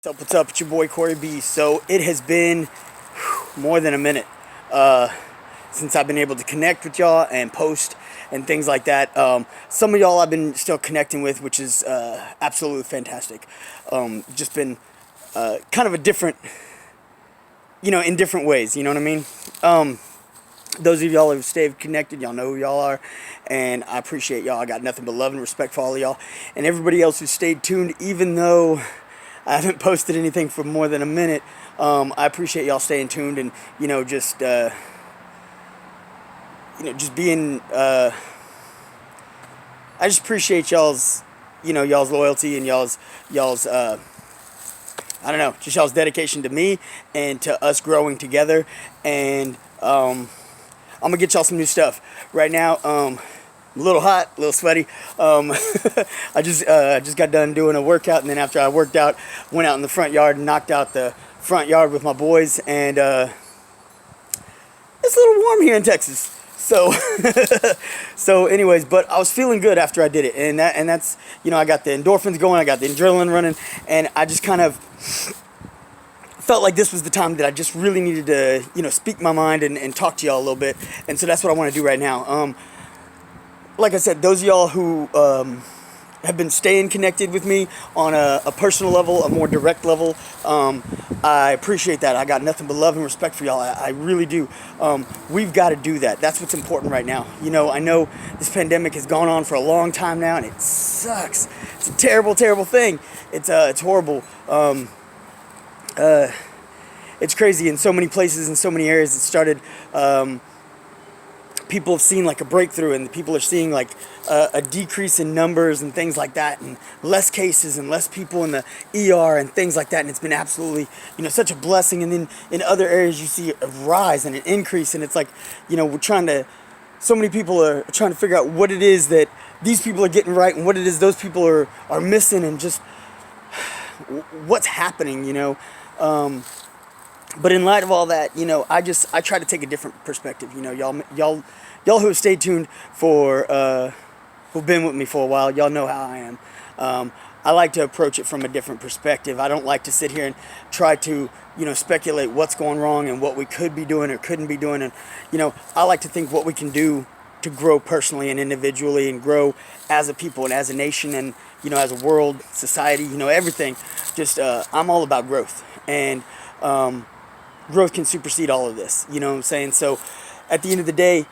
What's up? It's your boy Corey B. So it has been more than a minute since I've been able to connect with y'all and post and things like that. Some of y'all I've been still connecting with, which is absolutely fantastic. Just been kind of a different, in different ways. You know what I mean? Those of y'all who stayed connected, y'all know who y'all are, and I appreciate y'all. I got nothing but love and respect for all of y'all, and everybody else who stayed tuned, even though I haven't posted anything for more than a minute. I appreciate y'all staying tuned and just being. I just appreciate y'all's loyalty and y'all's I don't know, just y'all's dedication to me and to us growing together. And I'm gonna get y'all some new stuff right now. I'm a little hot, a little sweaty. I just got done doing a workout, and then after I worked out, went out in the front yard and knocked out the front yard with my boys. And it's a little warm here in Texas. So, anyways, but I was feeling good after I did it, and that's I got the endorphins going, I got the adrenaline running, and I just kind of felt like this was the time that I just really needed to speak my mind and talk to y'all a little bit, and so that's what I want to do right now. Like I said, those of y'all who have been staying connected with me on a personal level, a more direct level, I appreciate that. I got nothing but love and respect for y'all. I really do. We've got to do that. That's what's important right now. I know this pandemic has gone on for a long time now, and it sucks. It's a terrible, terrible thing. It's horrible. It's crazy in so many places, in so many areas. It started. People have seen like a breakthrough, and people are seeing like a decrease in numbers and things like that, and less cases and less people in the ER and things like that. And it's been absolutely such a blessing. And then in other areas you see a rise and an increase, and it's like so many people are trying to figure out what it is that these people are getting right and what it is those people are missing, and just what's happening. But in light of all that, I try to take a different perspective. Y'all who have stayed tuned who've been with me for a while, y'all know how I am. I like to approach it from a different perspective. I don't like to sit here and try to, speculate what's going wrong and what we could be doing or couldn't be doing. And, I like to think what we can do to grow personally and individually and grow as a people and as a nation and, as a world, society, everything. Just, I'm all about growth. And, growth can supersede all of this, you know what I'm saying? So at the end of the day,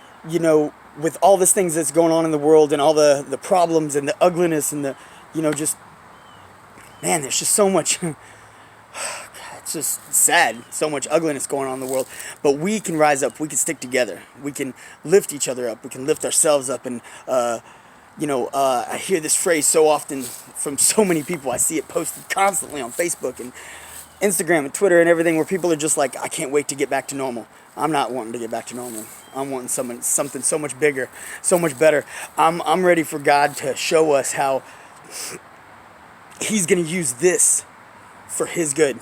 with all these things that's going on in the world and all the problems and the ugliness and just, man, there's just so much, it's just sad, so much ugliness going on in the world. But we can rise up, we can stick together, we can lift each other up, we can lift ourselves up. And, I hear this phrase so often from so many people. I see it posted constantly on Facebook and Instagram and Twitter and everything, where people are just like, I can't wait to get back to normal. I'm not wanting to get back to normal. I'm wanting something so much bigger, so much better. I'm ready for God to show us how He's going to use this for His good.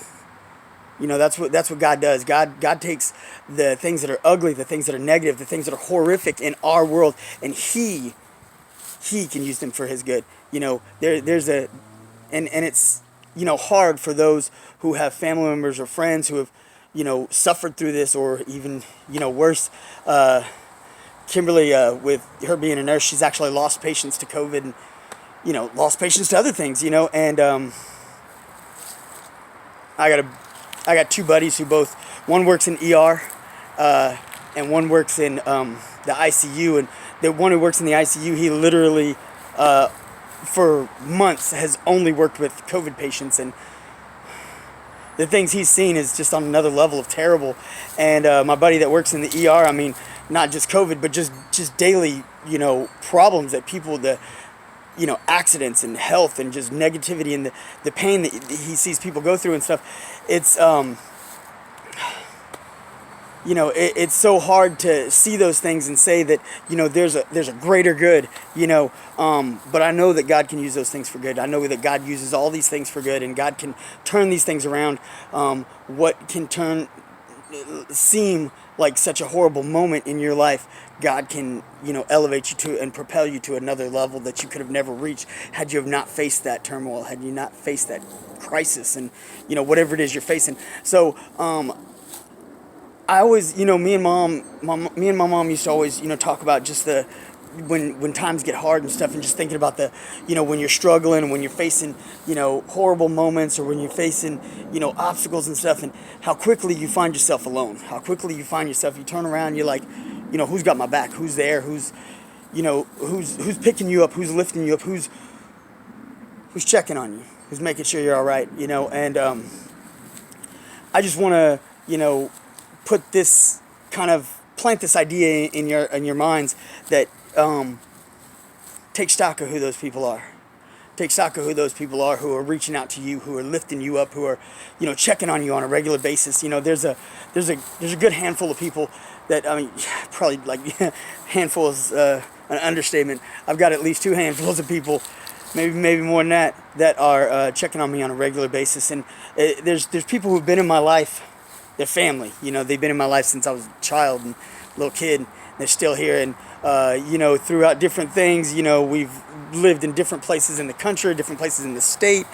That's what God does. God takes the things that are ugly, the things that are negative, the things that are horrific in our world, and He can use them for His good. There's it's hard for those who have family members or friends who have, suffered through this, or even, worse. Kimberly, with her being a nurse, she's actually lost patients to COVID and, lost patients to other things, and I got two buddies who one works in ER, and one works in the ICU, and the one who works in the ICU, he literally, for months has only worked with COVID patients, and the things he's seen is just on another level of terrible. And my buddy that works in the ER, I mean, not just COVID, but just daily, problems that people, accidents and health and just negativity and the pain that he sees people go through and stuff. It's it's so hard to see those things and say that, there's a greater good, but I know that God can use those things for good. I know that God uses all these things for good, and God can turn these things around. What can seem like such a horrible moment in your life God can, elevate you to and propel you to another level that you could have never reached had you have not faced that turmoil, had you not faced that crisis, and whatever it is you're facing. So I always, me and my mom used to always, talk about just the when times get hard and stuff, and just thinking about the, when you're struggling, when you're facing, horrible moments, or when you're facing, obstacles and stuff, and how quickly you find yourself alone, how quickly you find yourself, you turn around, you're like, who's got my back, who's there, who's picking you up, who's lifting you up, who's checking on you, who's making sure you're all right, and I just want to, put this kind of plant this idea in your minds that take stock of who those people are. Take stock of who those people are who are reaching out to you, who are lifting you up, who are, checking on you on a regular basis. There's a good handful of people that, probably like handful is an understatement. I've got at least two handfuls of people, maybe more than that are checking on me on a regular basis. And there's people who've been in my life. They're family, they've been in my life since I was a child and little kid. They're still here, and throughout different things, we've lived in different places in the country, different places in the state,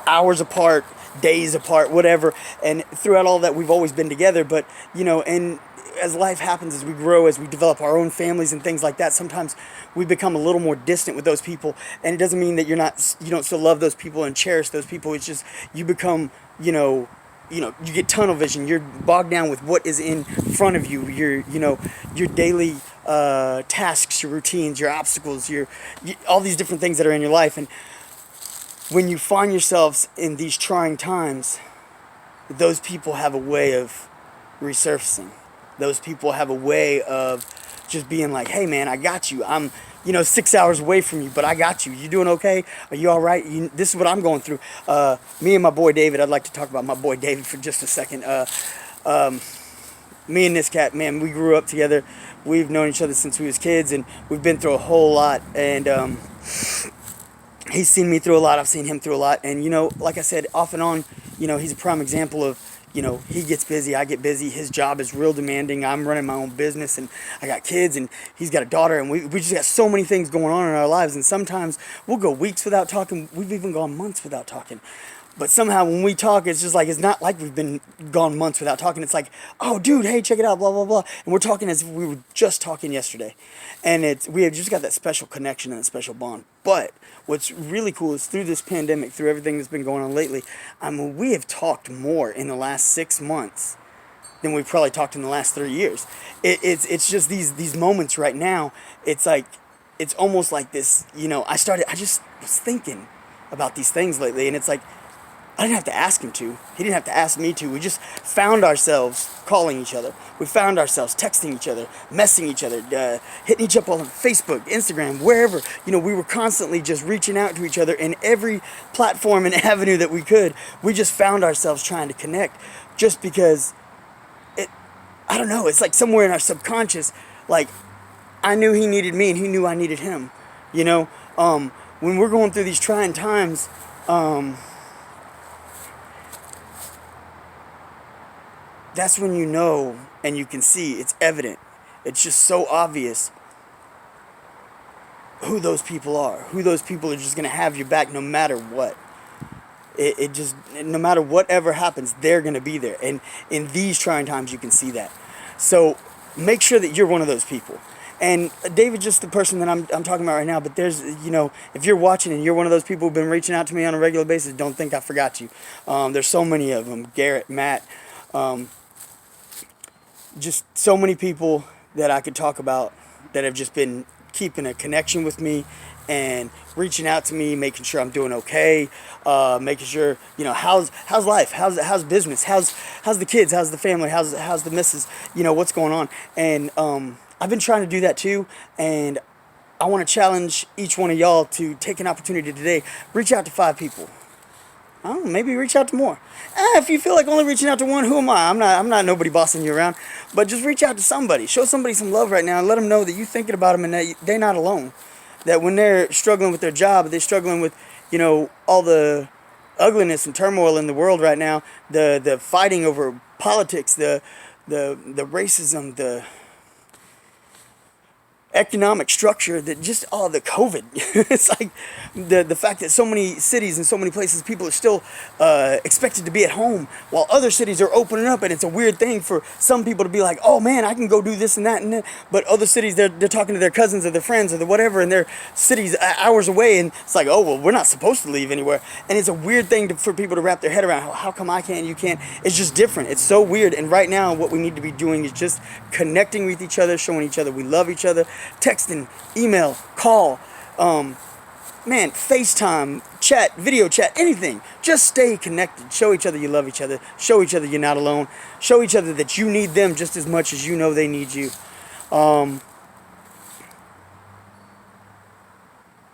hours apart, days apart, whatever. And throughout all that, we've always been together. But and as life happens, as we grow, as we develop our own families and things like that, sometimes we become a little more distant with those people. And it doesn't mean that you don't still love those people and cherish those people. It's just you become, you get tunnel vision. You're bogged down with what is in front of you. Your daily tasks, your routines, your obstacles, all these different things that are in your life. And when you find yourselves in these trying times, those people have a way of resurfacing. Those people have a way of just being like, hey man, I got you. I'm 6 hours away from you, but I got you. You doing okay? Are you all right? This is what I'm going through. Me and my boy David, I'd like to talk about my boy David for just a second. Me and this cat, man, we grew up together. We've known each other since we was kids, and we've been through a whole lot. And he's seen me through a lot. I've seen him through a lot. And, like I said, off and on, he's a prime example of, he gets busy, I get busy. His job is real demanding. I'm running my own business, and I got kids, and he's got a daughter, and we just got so many things going on in our lives. And sometimes we'll go weeks without talking. We've even gone months without talking. But somehow when we talk, it's just like, it's not like we've been gone months without talking. It's like, oh, dude, hey, check it out, blah, blah, blah. And we're talking as if we were just talking yesterday. And we have just got that special connection and that special bond. But what's really cool is through this pandemic, through everything that's been going on lately, we have talked more in the last 6 months than we've probably talked in the last 3 years. It's just these moments right now. It's like, it's almost like this, I just was thinking about these things lately, and it's like, I didn't have to ask him to. He didn't have to ask me to. We just found ourselves calling each other. We found ourselves texting each other, messaging each other, hitting each up on Facebook, Instagram, wherever. We were constantly just reaching out to each other in every platform and avenue that we could. We just found ourselves trying to connect just because I don't know, it's like somewhere in our subconscious, like I knew he needed me and he knew I needed him. When we're going through these trying times, that's when you know and you can see, it's evident. It's just so obvious who those people are. Who those people are just going to have your back no matter what. It just, no matter whatever happens, they're going to be there. And in these trying times, you can see that. So make sure that you're one of those people. And David's just the person that I'm talking about right now. But there's, if you're watching and you're one of those people who've been reaching out to me on a regular basis, don't think I forgot you. There's so many of them. Garrett, Matt, just so many people that I could talk about that have just been keeping a connection with me and reaching out to me, making sure I'm doing okay, making sure, how's life, how's business, how's the kids, how's the family, how's the missus, what's going on. And I've been trying to do that too, and I want to challenge each one of y'all to take an opportunity today, reach out to 5 people. I don't know, maybe reach out to more. If you feel like only reaching out to one, who am I? I'm not nobody bossing you around. But just reach out to somebody. Show somebody some love right now and let them know that you're thinking about them and that they're not alone. That when they're struggling with their job, they're struggling with, all the ugliness and turmoil in the world right now, the fighting over politics, the racism, economic structure that just the COVID. It's like the fact that so many cities and so many places people are still expected to be at home while other cities are opening up, and it's a weird thing for some people to be like, oh man, I can go do this and that and that, but other cities they're talking to their cousins or their friends or the whatever, and their cities hours away, and it's like, oh well, we're not supposed to leave anywhere, and it's a weird thing for people to wrap their head around. How come I can't, you can't? It's just different. It's so weird. And right now what we need to be doing is just connecting with each other, showing each other we love each other, texting, email, call, man, FaceTime, chat, video chat, anything. Just stay connected. Show each other you love each other. Show each other you're not alone. Show each other that you need them just as much as you know they need you.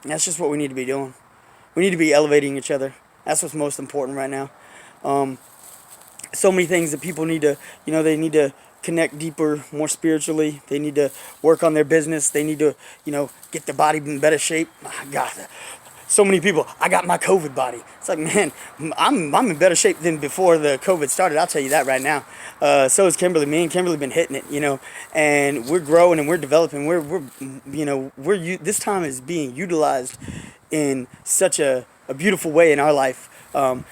That's just what we need to be doing. We need to be elevating each other. That's what's most important right now. So many things that people need to, they need to connect deeper, more spiritually. They need to work on their business. They need to, get their body in better shape. God, so many people, I got my COVID body. It's like, man, I'm in better shape than before the COVID started. I'll tell you that right now. So is Kimberly. Me and Kimberly been hitting it, and we're growing and we're developing. This time is being utilized in such a beautiful way in our life. And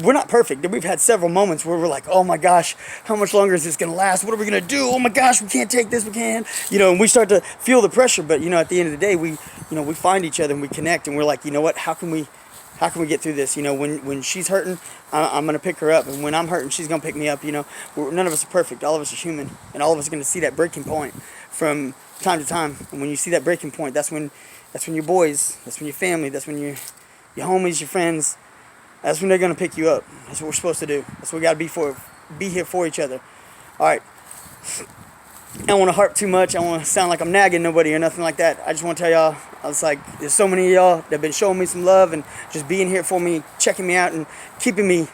we're not perfect. We've had several moments where we're like, oh my gosh, how much longer is this going to last? What are we going to do? Oh my gosh, we can't take this, we can't. And we start to feel the pressure. But, at the end of the day, we find each other and we connect, and we're like, you know what, how can we get through this? When she's hurting, I'm going to pick her up. And when I'm hurting, she's going to pick me up. None of us are perfect. All of us are human. And all of us are going to see that breaking point from time to time. And when you see that breaking point, that's when your boys, that's when your family, that's when your homies, your friends, that's when they're going to pick you up. That's what we're supposed to do. That's what we got to be here for each other. All right. I don't want to harp too much. I don't want to sound like I'm nagging nobody or nothing like that. I just want to tell y'all, I was like, there's so many of y'all that have been showing me some love and just being here for me, checking me out and keeping me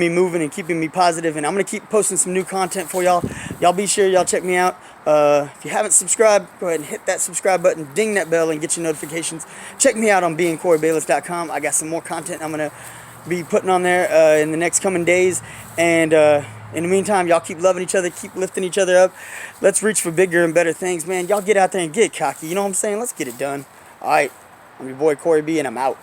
moving and keeping me positive. And I'm going to keep posting some new content for y'all. Y'all be sure y'all check me out. If you haven't subscribed, go ahead and hit that subscribe button, ding that bell, and get your notifications. Check me out on beingcoreybayless.com. I got some more content I'm going to be putting on there in the next coming days. And in the meantime, y'all keep loving each other, keep lifting each other up. Let's reach for bigger and better things, man. Y'all get out there and get cocky. You know what I'm saying? Let's get it done. All right. I'm your boy Corey B, and I'm out.